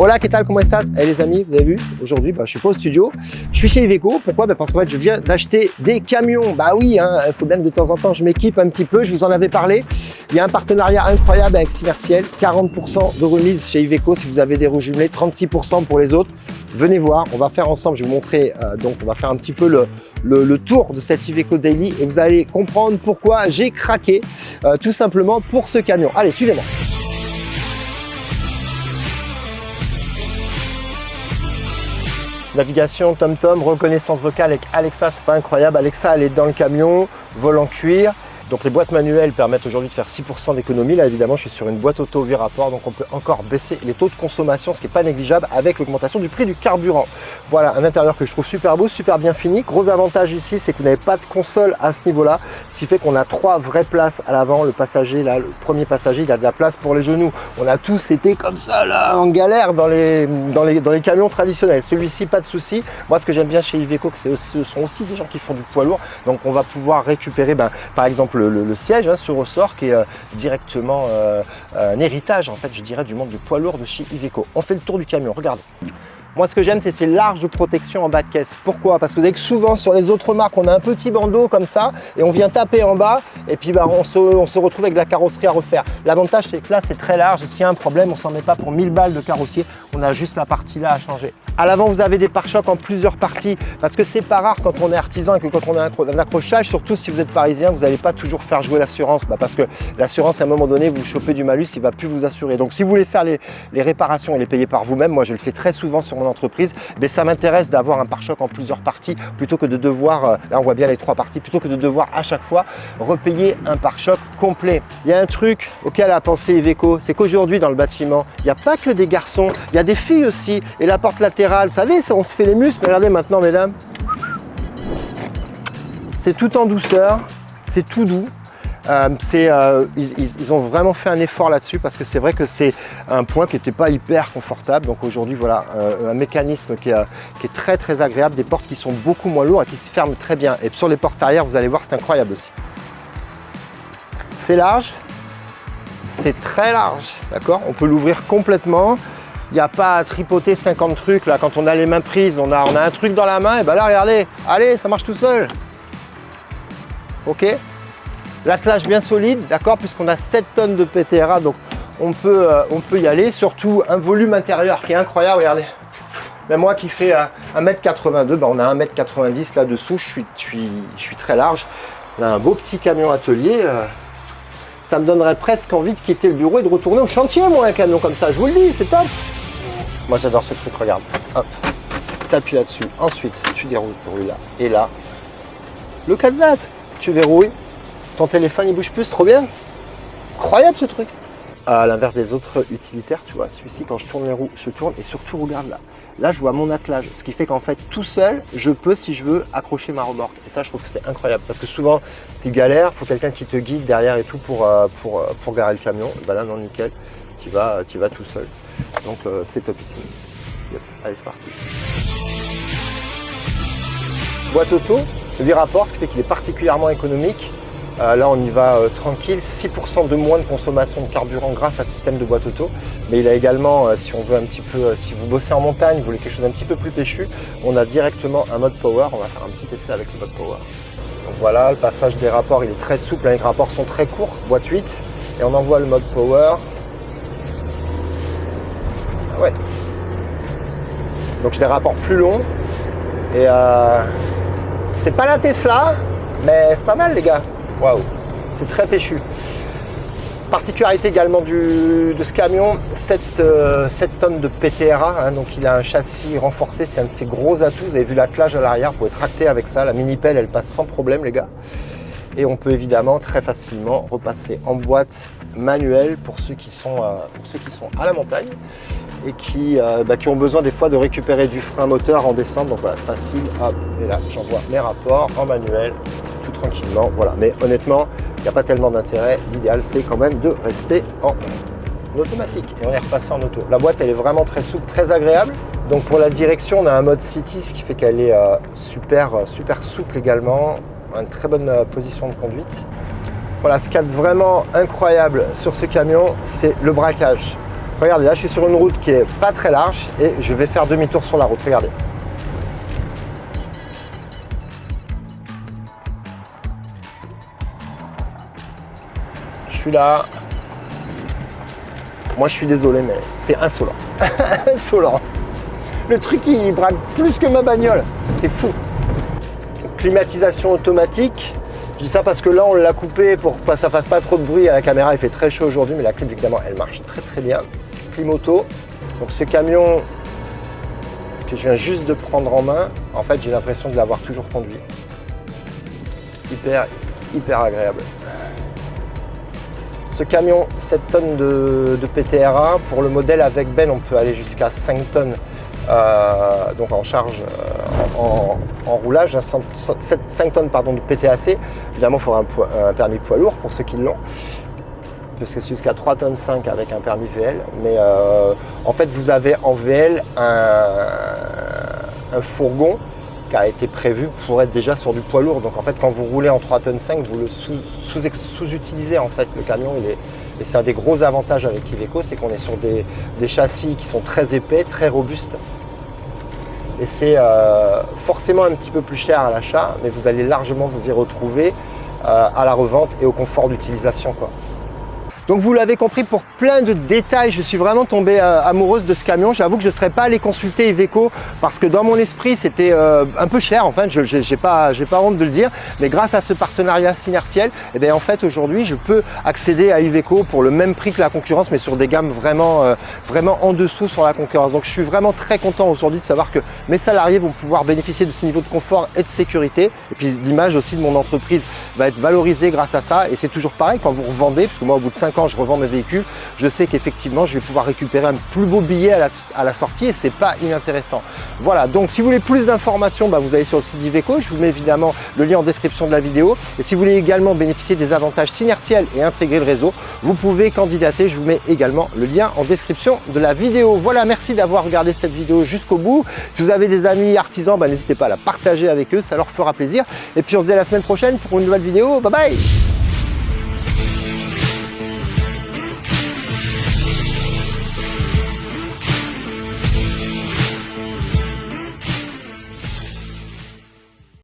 Hola, ¿qué tal? ¿Cómo estás? Les amis, vous avez vu, aujourd'hui, je suis pas au studio. Je suis chez Iveco. Pourquoi? Parce qu'en fait, je viens d'acheter des camions. Bah oui, il faut bien que de temps en temps, je m'équipe un petit peu. Je vous en avais parlé. Il y a un partenariat incroyable avec Symerciel. 40% de remise chez Iveco si vous avez des roues jumelées, 36% pour les autres. Venez voir, on va faire ensemble, je vais vous montrer, donc on va faire un petit peu le tour de cette Iveco Daily et vous allez comprendre pourquoi j'ai craqué tout simplement pour ce camion. Allez, suivez-moi. Navigation, TomTom, reconnaissance vocale avec Alexa, c'est pas incroyable. Alexa, elle est dans le camion, volant cuir. Donc les boîtes manuelles permettent aujourd'hui de faire 6% d'économie. Là évidemment je suis sur une boîte auto 8 rapports, donc on peut encore baisser les taux de consommation, ce qui n'est pas négligeable avec l'augmentation du prix du carburant. Voilà un intérieur que je trouve super beau, super bien fini. Gros avantage ici, c'est que vous n'avez pas de console à ce niveau-là, ce qui fait qu'on a 3 vraies places à l'avant. Le passager là, le premier passager, il a de la place pour les genoux. On a tous été comme ça là en galère dans les camions traditionnels. Celui-ci pas de souci. Moi ce que j'aime bien chez Iveco, ce sont aussi des gens qui font du poids lourd, donc on va pouvoir récupérer par exemple le siège sur ressort qui est directement un héritage en fait je dirais du monde du poids lourd de chez Iveco. On fait le tour du camion, regardez. Moi ce que j'aime c'est ces larges protections en bas de caisse. Pourquoi? Parce que vous savez que souvent sur les autres marques on a un petit bandeau comme ça et on vient taper en bas et puis on se retrouve avec de la carrosserie à refaire. L'avantage c'est que là c'est très large et s'il y a un problème on s'en met pas pour 1000 balles de carrossier, on a juste la partie là à changer. À l'avant vous avez des pare-chocs en plusieurs parties parce que c'est pas rare quand on est artisan et que quand on a un accrochage, surtout si vous êtes parisien, vous n'allez pas toujours faire jouer l'assurance parce que l'assurance à un moment donné vous chopez du malus, il va plus vous assurer. Donc si vous voulez faire les réparations et les payer par vous-même, moi je le fais très souvent sur mon entreprise, mais ça m'intéresse d'avoir un pare-choc en plusieurs parties plutôt que de devoir, là on voit bien les 3 parties, plutôt que de devoir à chaque fois repayer un pare-choc complet. Il y a un truc auquel a pensé Iveco, c'est qu'aujourd'hui dans le bâtiment, il n'y a pas que des garçons, il y a des filles aussi et la porte latérale, vous savez, on se fait les muscles, mais regardez maintenant mesdames, c'est tout en douceur, c'est tout doux. Ils ont vraiment fait un effort là-dessus parce que c'est vrai que c'est un point qui n'était pas hyper confortable. Donc aujourd'hui, voilà, un mécanisme qui est très très agréable, des portes qui sont beaucoup moins lourdes et qui se ferment très bien. Et sur les portes arrière, vous allez voir, c'est incroyable aussi. C'est large, c'est très large, d'accord? On peut l'ouvrir complètement. Il n'y a pas à tripoter 50 trucs là. Quand on a les mains prises, on a un truc dans la main, et ben là, regardez, allez, ça marche tout seul. Ok? L'attelage bien solide, d'accord, puisqu'on a 7 tonnes de PTRA, donc on peut y aller. Surtout un volume intérieur qui est incroyable, regardez. Même moi qui fais 1m82, on a 1m90 là-dessous, je suis très large. On a un beau petit camion atelier. Ça me donnerait presque envie de quitter le bureau et de retourner au chantier, moi, un camion comme ça, je vous le dis, c'est top. Moi j'adore ce truc, regarde. Hop, t'appuies là-dessus. Ensuite, tu déroules pour lui là. Et là, le 4Z, tu verrouilles. Ton téléphone il bouge plus, trop bien. Incroyable ce truc. À l'inverse des autres utilitaires, tu vois, celui-ci quand je tourne les roues, je tourne et surtout regarde là. Là je vois mon attelage, ce qui fait qu'en fait tout seul, je peux si je veux accrocher ma remorque. Et ça je trouve que c'est incroyable parce que souvent tu galères, il faut quelqu'un qui te guide derrière et tout pour garer le camion. Et ben là non, nickel, tu vas tout seul. Donc c'est topissime. Yep. Allez c'est parti. Boîte auto, 8 rapports, ce qui fait qu'il est particulièrement économique. Là on y va tranquille, 6% de moins de consommation de carburant grâce à ce système de boîte auto. Mais il a également, si on veut un petit peu, si vous bossez en montagne, vous voulez quelque chose d'un petit peu plus péchu, on a directement un mode power. On va faire un petit essai avec le mode power. Donc voilà, le passage des rapports il est très souple, les rapports sont très courts, boîte 8. Et on envoie le mode power. Ah ouais. Donc j'ai des rapports plus longs. Et c'est pas la Tesla, mais c'est pas mal les gars. Waouh, c'est très péchu. Particularité également de ce camion, 7 tonnes de PTRA, donc il a un châssis renforcé, c'est un de ses gros atouts. Vous avez vu l'attelage à l'arrière, vous pouvez tracter avec ça, la mini-pelle elle passe sans problème les gars. Et on peut évidemment très facilement repasser en boîte manuelle pour ceux qui sont à la montagne et qui ont besoin des fois de récupérer du frein moteur en descente. Donc voilà, facile, hop, et là j'envoie mes rapports en manuel, tout tranquillement, voilà. Mais honnêtement, il n'y a pas tellement d'intérêt, l'idéal c'est quand même de rester en automatique et on est repassé en auto. La boîte elle est vraiment très souple, très agréable. Donc pour la direction, on a un mode City, ce qui fait qu'elle est super souple également, une très bonne position de conduite. Voilà, ce qu'il y a de vraiment incroyable sur ce camion, c'est le braquage. Regardez, là je suis sur une route qui est pas très large et je vais faire demi-tour sur la route, regardez. Je suis là. Moi je suis désolé mais c'est insolent. Insolent. Le truc il braque plus que ma bagnole, c'est fou. Climatisation automatique. Je dis ça parce que là on l'a coupé pour que ça fasse pas trop de bruit à la caméra, il fait très chaud aujourd'hui mais la clim évidemment elle marche très très bien. Clim auto. Donc ce camion que je viens juste de prendre en main, en fait j'ai l'impression de l'avoir toujours conduit. Hyper agréable. Ce camion 7 tonnes de PTRA, pour le modèle avec Ben on peut aller jusqu'à 5 tonnes donc en charge en roulage, 5 tonnes pardon, de PTAC. Évidemment il faudra un permis poids lourd pour ceux qui l'ont, parce que c'est jusqu'à 3 tonnes 5 avec un permis VL, mais en fait vous avez en VL un fourgon qui a été prévu pour être déjà sur du poids lourd. Donc en fait quand vous roulez en 3 tonnes 5 vous le sous-utilisez en fait le camion. Et c'est un des gros avantages avec Iveco, c'est qu'on est sur des châssis qui sont très épais, très robustes. Et c'est forcément un petit peu plus cher à l'achat, mais vous allez largement vous y retrouver à la revente et au confort d'utilisation, quoi. Donc vous l'avez compris, pour plein de détails, je suis vraiment tombée amoureuse de ce camion. J'avoue que je ne serais pas allé consulter Iveco parce que dans mon esprit c'était un peu cher. En fait, j'ai pas honte de le dire, mais grâce à ce partenariat Synertiel, et bien en fait aujourd'hui je peux accéder à Iveco pour le même prix que la concurrence, mais sur des gammes vraiment en dessous sur la concurrence. Donc je suis vraiment très content aujourd'hui de savoir que mes salariés vont pouvoir bénéficier de ce niveau de confort et de sécurité. Et puis l'image aussi de mon entreprise va être valorisée grâce à ça. Et c'est toujours pareil quand vous revendez, parce que moi au bout de 5 ans je revends mes véhicules, je sais qu'effectivement je vais pouvoir récupérer un plus beau billet à la sortie et c'est pas inintéressant. Voilà, donc si vous voulez plus d'informations, vous allez sur le site d'Iveco, je vous mets évidemment le lien en description de la vidéo. Et si vous voulez également bénéficier des avantages Synertiel et intégrer le réseau, vous pouvez candidater, je vous mets également le lien en description de la vidéo. Voilà, merci d'avoir regardé cette vidéo jusqu'au bout. Si vous avez des amis artisans, n'hésitez pas à la partager avec eux, ça leur fera plaisir. Et puis on se dit à la semaine prochaine pour une nouvelle vidéo, bye bye.